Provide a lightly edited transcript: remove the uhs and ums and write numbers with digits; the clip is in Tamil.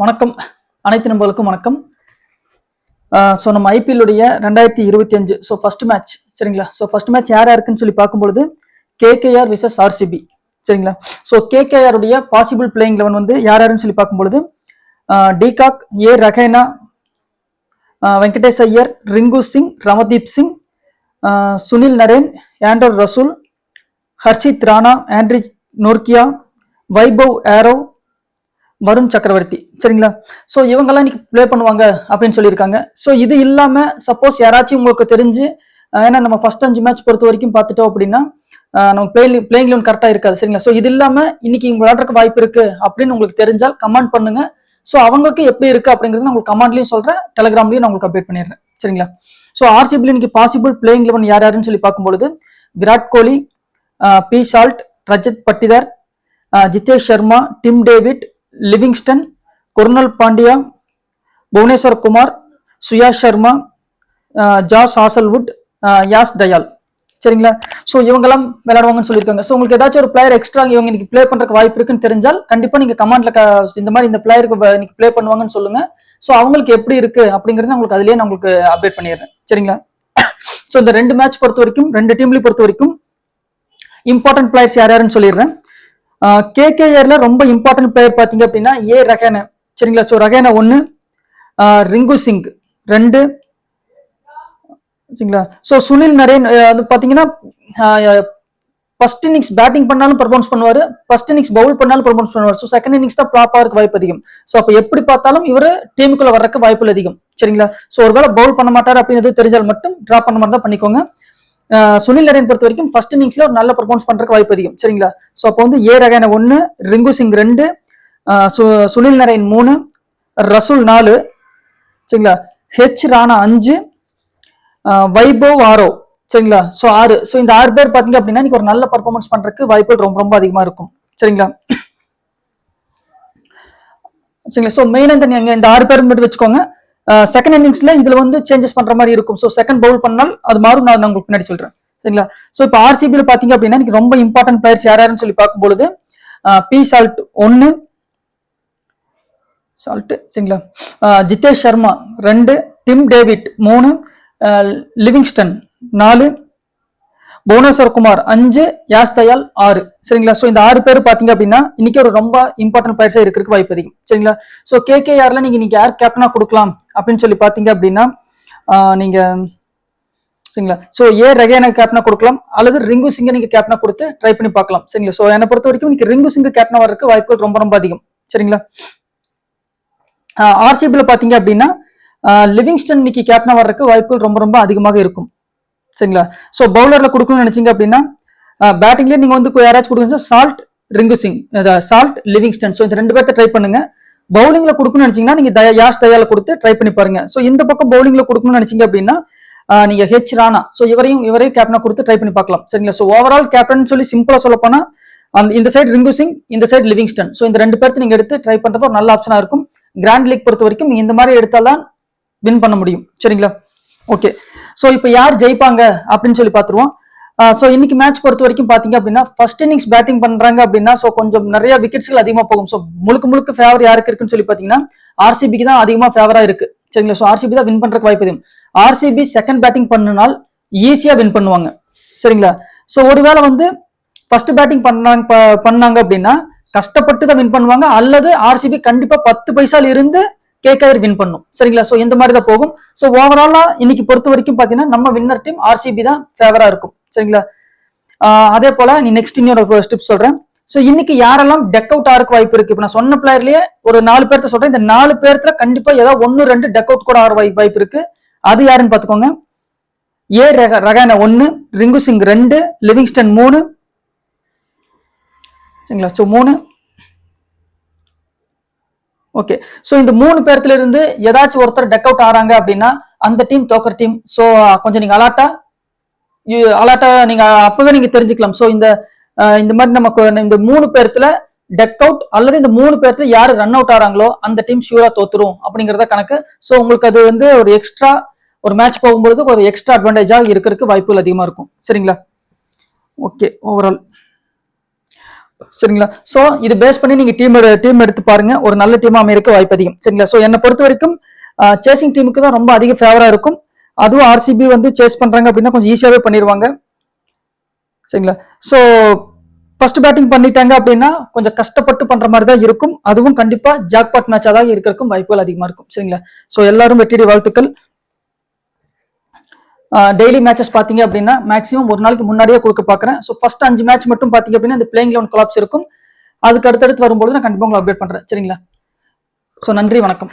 வணக்கம் அனைத்து நண்பர்களுக்கும் வணக்கம். ஸோ நம்ம ஐபிஎல்லுடைய 2025 ஸோ ஃபர்ஸ்ட் மேட்ச் சரிங்களா. ஸோ ஃபர்ஸ்ட் மேட்ச் யாரா இருக்குன்னு சொல்லி பார்க்கும்பொழுது கேகேஆர் விசஸ் ஆர்சிபி சரிங்களா. ஸோ கேகேஆர் உடைய பாசிபிள் பிளேயிங் 11 வந்து யாருன்னு சொல்லி பார்க்கும்பொழுது de Kock, A Rahane, Venkatesh Iyer, Rinku Singh, Ramandeep Singh, Sunil Narine, Andre Russell, Harshit Rana, ஆண்ட்ரி நோர்கியா, வைபவ் ஏரோ, வருண் சக்கரவர்த்தி சரிங்களா. ஸோ இவங்கெல்லாம் இன்னைக்கு பிளே பண்ணுவாங்க அப்படின்னு சொல்லியிருக்காங்க. ஸோ இது இல்லாம சப்போஸ் யாராச்சும் உங்களுக்கு தெரிஞ்சு ஏன்னா நம்ம ஃபர்ஸ்ட் 5 மேட்ச் பொறுத்த வரைக்கும் பார்த்துட்டோம் அப்படின்னா நம்ம பிளேயிங் லெவன் கரெக்டாக இருக்காது சரிங்களா. ஸோ இது இல்லாம இன்னைக்கு இவங்க விளையாடுறதுக்கு வாய்ப்பு இருக்கு அப்படின்னு உங்களுக்கு தெரிஞ்சால் கமெண்ட் பண்ணுங்க. ஸோ அவங்களுக்கு எப்படி இருக்கு அப்படிங்கிறது நான் உங்களுக்கு கமெண்ட்லயும் சொல்றேன், டெலிகிராம்லயும் நான் உங்களுக்கு அப்டேட் பண்ணிடுறேன் சரிங்களா. ஸோ ஆர்சிபி இன்னைக்கு பாசிபிள் பிளேயிங் லெவன் யாருன்னு சொல்லி பார்க்கும்பொழுது Virat Kohli, P Salt, Rajat Patidar, Jitesh Sharma, Tim David, Livingstone, Krunal Pandya, Bhuvneshwar Kumar, Suyash Sharma, Josh Hazlewood, Yash Dayal சரிங்களா. ஸோ இவங்கெல்லாம் விளையாடுவாங்கன்னு சொல்லியிருக்காங்க. ஸோ உங்களுக்கு ஏதாச்சும் ஒரு பிளேயர் எக்ஸ்ட்ரா இவங்க இன்னைக்கு பிளே பண்றதுக்கு வாய்ப்பு இருக்குன்னு தெரிஞ்சால் கண்டிப்பா நீங்க கமெண்ட்ல இந்த மாதிரி இந்த பிளேயருக்கு இன்னைக்கு பிளே பண்ணுவாங்கன்னு சொல்லுங்க. ஸோ அவங்களுக்கு எப்படி இருக்கு அப்படிங்கறது உங்களுக்கு அதுலயே நான் உங்களுக்கு அப்டேட் பண்ணிடுறேன் சரிங்களா. ஸோ இந்த 2 மேட்ச் பொறுத்த வரைக்கும் 2 டீம்லயும் பொறுத்த வரைக்கும் இம்பார்ட்டன்ட் பிளேயர்ஸ் யாருன்னு சொல்லிடுறேன். கேகேஆர்ல ரொம்ப இம்பார்ட்டன்ட் பிளேயர் பாத்தீங்க அப்படின்னா ஏ ரஹேனா சரிங்களா. ஸோ ரஹேனா 1, ரிங்கு சிங் 2 சரிங்களா. ஸோ சுனில் நரேன் அது பாத்தீங்கன்னா ஃபர்ஸ்ட் இன்னிங்ஸ் பேட்டிங் பண்ணாலும் பர்ஃபார்மன்ஸ் பண்ணுவாரு, ஃபர்ஸ்ட் இன்னிங்ஸ் பவுல் பண்ணாலும் பர்ஃபார்மன்ஸ் பண்ணுவார். ஸோ செகண்ட் இன்னிங்ஸ் தான் ப்ளாப்பா இருக்க வாய்ப்பு அதிகம். ஸோ அப்போ எப்படி பார்த்தாலும் இவர் டீமுக்குள்ள வர்றதுக்கு வாய்ப்புகள் அதிகம் சரிங்களா. ஸோ ஒருவேளை பவுல் பண்ண மாட்டாரு அப்படின்னு தெரிஞ்சால் மட்டும் டிராப் பண்ண மாதிரி தான் பண்ணிக்கோங்க. சுனில் நரேன் பொறுத்த வரைக்கும் ஃபர்ஸ்ட் இன்னிங்ஸ்ல ஒரு நல்ல பர்ஃபார்மன்ஸ் பண்றதுக்கு வாய்ப்பு அதிகம் சரிங்களா. ஸோ அப்போ வந்து ஏ ரஹேனா 1, ரிங்கு சிங் 2, சுனில் நரேன் 3, ரசூல் 4 சரிங்களா, ஹெச் ராணா 5, வைபவ் ஆரோ சரிங்களா. ஸோ 6. ஸோ இந்த 6 பேர் பாத்தீங்க அப்படின்னா இன்னைக்கு ஒரு நல்ல பர்ஃபார்மன்ஸ் பண்றதுக்கு வாய்ப்புகள் ரொம்ப ரொம்ப அதிகமா இருக்கும் சரிங்களா. சரிங்களா. ஸோ மெயினா இந்த 6 பேர் மட்டும் வச்சுக்கோங்க. செகண்ட் இன்னிங்ஸ்ல இதுல வந்து சேஞ்சஸ் பண்ற மாதிரி இருக்கும். ஸோ செகண்ட் பவுல் பண்ணால் அது மாறும், நான் உங்களுக்கு பின்னாடி சொல்றேன் சரிங்களா. ஸோ இப்போ ஆர்சிபியில் பாத்தீங்க அப்படின்னா இன்னைக்கு ரொம்ப இம்பார்ட்டன்ட் பிளேயர்ஸ் யாருன்னு சொல்லி பார்க்கும்பொழுது பி சால்ட் 1 சால்ட் சரிங்களா, Jitesh Sharma 2, Tim David 3, Livingstone 4, Bhuvneshwar Kumar 5, Yash Dayal 6 சரிங்களா. ஸோ இந்த 6 பேர் பாத்தீங்க அப்படின்னா இன்னைக்கு ஒரு ரொம்ப இம்பார்ட்டன்ட் பிளேயர்ஸா இருக்கிறதுக்கு வாய்ப்பு அதிகம் சரிங்களா. ஸோ கேகேஆர்ல நீங்க இன்னைக்கு யார் கேப்டனா கொடுக்கலாம் அப்படின்னு சொல்லி பாத்தீங்க அப்படின்னா நீங்க சரிங்களா. ஸோ ஏ ரஹேனா கேப்டனா கொடுக்கலாம் அல்லது ரிங்கு சிங்க நீங்க கேப்டனா கொடுத்து ட்ரை பண்ணி பார்க்கலாம் சரிங்களா. ஸோ என்னை பொறுத்த வரைக்கும் இன்னைக்கு ரிங்கு சிங்க கேப்டனா வர்றதுக்கு வாய்ப்புகள் ரொம்ப ரொம்ப அதிகம் சரிங்களா. ஆர்சிபில பாத்தீங்க அப்படின்னா லிவிங்ஸ்டன் இன்னைக்கு கேப்டனா வர்றதுக்கு வாய்ப்புகள் ரொம்ப ரொம்ப அதிகமாக இருக்கும் சரிங்களா. ஸோ பவுலர்ல கொடுக்கணும்னு நினைச்சீங்க அப்படின்னா பேட்டிங்லேயே நீங்க வந்து யாராச்சும் கொடுக்கணும் Salt, Rinku Singh, Salt, Livingstone. So இந்த 2 பேர்த்த ட்ரை பண்ணுங்க. பவுலிங்ல கொடுக்கணும்னு நினைச்சீங்கன்னா நீங்க யாஷ் தயால கொடுத்து ட்ரை பண்ணி பாருங்க. ஸோ இந்த பக்கம் பவுலிங்ல கொடுக்கணும்னு நினைச்சீங்க அப்படின்னா நீங்க ஹெச் ராணா ஸோ இவரையும் கேப்டனா கொடுத்து ட்ரை பண்ணி பார்க்கலாம் சரிங்களா. ஸோ ஓவரால் கேப்டன் சொல்லி சிம்பிளா சொல்ல போனா இந்த சைடு ரிங்கு சிங், இந்த சைடு லிவிங்ஸ்டன். ஸோ இந்த 2 பேர்த்து நீங்க எடுத்து ட்ரை பண்றது ஒரு நல்ல ஆப்ஷனா இருக்கும். கிராண்ட் லீக் பொறுத்த வரைக்கும் நீங்க இந்த மாதிரி எடுத்தால்தான் வின் பண்ண முடியும் சரிங்களா. ஓகே. ஸோ இப்போ யார் ஜெயிப்பாங்க அப்படின்னு சொல்லி பார்த்துருவோம். ஸோ இன்னைக்கு மேட்ச் பொறுத்த வரைக்கும் பாத்தீங்க அப்படின்னா ஃபர்ஸ்ட் இன்னிங்ஸ் பேட்டிங் பண்றாங்க அப்படின்னா ஸோ கொஞ்சம் நிறைய விக்கெட்ஸ்கள் அதிகமா போகும். ஸோ முழுக்க ஃபேவர் யாருக்கு இருக்குன்னு சொல்லி பாத்தீங்கன்னா ஆர்சிபிக்கு தான் அதிகமா ஃபேவரா இருக்கு சரிங்களா. ஸோ ஆர்சிபி தான் வின் பண்றதுக்கு வாய்ப்பு அதிகம். ஆர்சிபி செகண்ட் பேட்டிங் பண்ணினால் ஈஸியா வின் பண்ணுவாங்க சரிங்களா. ஸோ ஒருவேளை வந்து ஃபர்ஸ்ட் பேட்டிங் பண்ணாங்க அப்படின்னா கஷ்டப்பட்டு தான் வின் பண்ணுவாங்க, அல்லது ஆர்சிபி கண்டிப்பா 10 பைசால இருந்து கேகேஆர் வின் பண்ணும் சரிங்களா. ஸோ இந்த மாதிரி தான் போகும். ஸோ ஓவராலா இன்னைக்கு பொறுத்த வரைக்கும் பாத்தீங்கன்னா நம்ம வின்னர் டீம் ஆர்சிபி தான் ஃபேவரா இருக்கும் சரிங்களா. அதே போல நீ நெக்ஸ்ட் இன்னொரு ஸ்டெப் சொல்றேன். ஸோ இன்னைக்கு யாரெல்லாம் டெக் அவுட் ஆகிறதுக்கு வாய்ப்பு இருக்கு, இப்போ நான் சொன்ன பிளேயர்லயே ஒரு 4 பேர்த்த சொல்றேன். இந்த 4 பேர்த்துல கண்டிப்பா ஏதாவது 1-2 டெக் அவுட் கூட ஆகிற வாய்ப்பு இருக்கு. அது யாருன்னு பாத்துக்கோங்க. ஏ ரஹேனா 1, ரிங்கு சிங் 2, லிவிங்ஸ்டன் 3 சரிங்களா. So 3 okay. ஸோ இந்த 3 பேர்த்துல இருந்து ஏதாச்சும் ஒருத்தர் டெக் அவுட் ஆறாங்க அப்படின்னா அந்த டீம் தோக்கர் டீம். ஸோ கொஞ்சம் நீங்க அலாட்டா நீங்க அப்பவே நீங்க தெரிஞ்சுக்கலாம். ஸோ இந்த மாதிரி நமக்கு இந்த 3 பேர்த்துல டெக் அவுட் அல்லது இந்த 3 பேர்த்துல யாரு ரன் அவுட் ஆறாங்களோ அந்த டீம் ஷூரா தோத்துரும் அப்படிங்கறத கணக்கு. ஸோ உங்களுக்கு அது வந்து ஒரு எக்ஸ்ட்ரா ஒரு மேட்ச் போகும்போது ஒரு எக்ஸ்ட்ரா அட்வான்டேஜா இருக்கிறதுக்கு வாய்ப்புகள் அதிகமா இருக்கும் சரிங்களா. ஓகே. ஓவரால் சரிங்களா? சோ இது பேஸ் பண்ணி நீங்க டீம் எடுத்து பாருங்க, ஒரு நல்ல டீமா அமையறதுக்கு வாய்ப்பு அதிகம். சரிங்களா? சோ என்னை பொறுத்த வரைக்கும் சேசிங் டீமுக்கு தான் ரொம்ப அதிக ஃபேவரா இருக்கும். அதுவும் ஆர்சிபி வந்து சேஸ் பண்றாங்க அப்படின்னா கொஞ்சம் ஈஸியாவே பண்ணிடுவாங்க. சரிங்களா? சோ ஃபர்ஸ்ட் பேட்டிங் பண்ணிட்டாங்க அப்படின்னா கொஞ்சம் கஷ்டப்பட்டு பண்ற மாதிரி தான் இருக்கும். அதுவும் கண்டிப்பா ஜாக்பாட் மேட்சா தான் இருக்கிறதுக்கும் வாய்ப்புகள் அதிகமா இருக்கும். சரிங்களா? சோ எல்லாரும் வெற்றியுடைய வாழ்த்துக்கள். டெய்லி மேட்சஸ் பாத்தீங்க அப்படின்னா மேக்ஸிமம் ஒரு நாளைக்கு முன்னாடியே கொடுக்க பாக்குறேன். ஸோ ஃபர்ஸ்ட் 5 மேட்ச் மட்டும் பாத்தீங்க அப்படின்னா இந்த பிளேயிங் 11 கொலாப்ஸ் இருக்கும். அதுக்கு அடுத்தடுத்து வரும்போது நான் கண்டிப்பா உங்களை அப்டேட் பண்றேன். சரிங்களா? ஸோ நன்றி, வணக்கம்.